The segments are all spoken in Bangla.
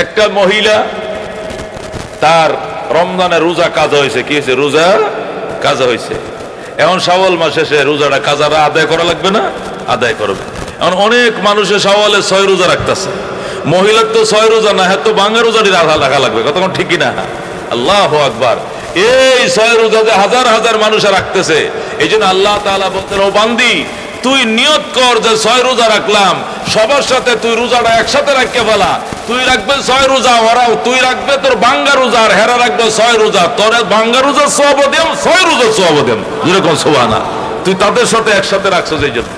একটা মহিলা তার রমজানের রোজা কাজা হয়েছে। কি হয়েছে? রোজা কাজা হয়েছে। এখন শাওয়াল মাসে সে রোজাটা কাজারা আদায় করা লাগবে না? আদায় করবে। এখন অনেক মানুষের শাওয়ালে 6 রোজা রাখতেছে। মহিলার তো 6 রোজা না, হ্যাঁ তো বাংলা রোজাটি রাখা লাগবে। কতক্ষণ ঠিক কিনা? আল্লাহু আকবার। এই 6 রোজা যে হাজার হাজার মানুষ রাখতেছে, এই জন্য আল্লাহ তাআলা বলতেন, ও বান্দি তুই নিয়ত কর যে 6 রোজা রাখলাম, সবার সাথে তুই রোজাটা একসাথে রাখতে ফেলা। তুই রাখবে 6 রোজা, ওরাও তুই রাখবে তোর বাঙ্গা রোজা, আর হেরা রাখবে 6 রোজা। তোর বাঙ্গা রোজা সওয়াব দেম, 6 রোজা সওয়াব দেম। যেরকম সুবহানাল্লাহ, তুই তাদের সাথে একসাথে রাখছো এই জন্য।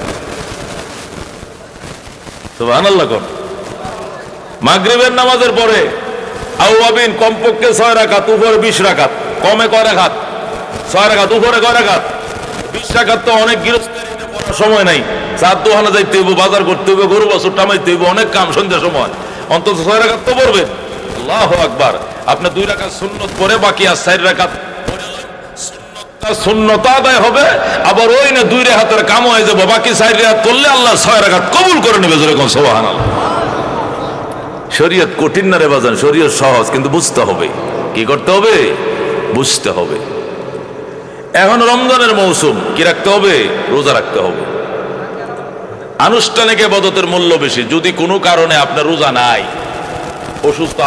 সুবহানাল্লাহ। কোন মাগরিবের নামাজের পরে আওয়াবিন কমপক্ষে 6 রাকাত, উপরে 20 রাকাত। কমে কয় রাকাত? 6 রাকাত। উপরে কয় রাকাত? 20 রাকাত। তো অনেক গৃহস্থের পড়ার সময় নাই, চার দোহানা যাইতে হইব, বাজার করতে হইব, গরু বাছুর টামাইতে হইব, অনেক কাম। সন্ধ্যার সময় অন্তত 6 রাকাত তো পড়বেন। আল্লাহু আকবার। আপনি 2 রাকাত সুন্নত পড়ে বাকি আর 4 রাকাত সুন্নত আদায় হবে। আবার ওই না 2 রাকাতের কাম হয়ে যাবে, বাকি 4 রাকাত করলে আল্লাহ 6 রাকাত কবুল করে নেবে। যেরকম সুবহানাল্লাহ। শরীয়ত কঠিন না রে বাজান, শরীয়ত সহজ, কিন্তু বুঝতে হবে। কি করতে হবে? বুঝতে হবে। এখন রমজানের মৌসুম, কি রাখতে হবে? রোজা রাখতে হবে। আনুষ্ঠানিক ইবাদতের মূল্য বেশি। যদি কোনো কারণে আপনার রোজা নাই, অসুস্থ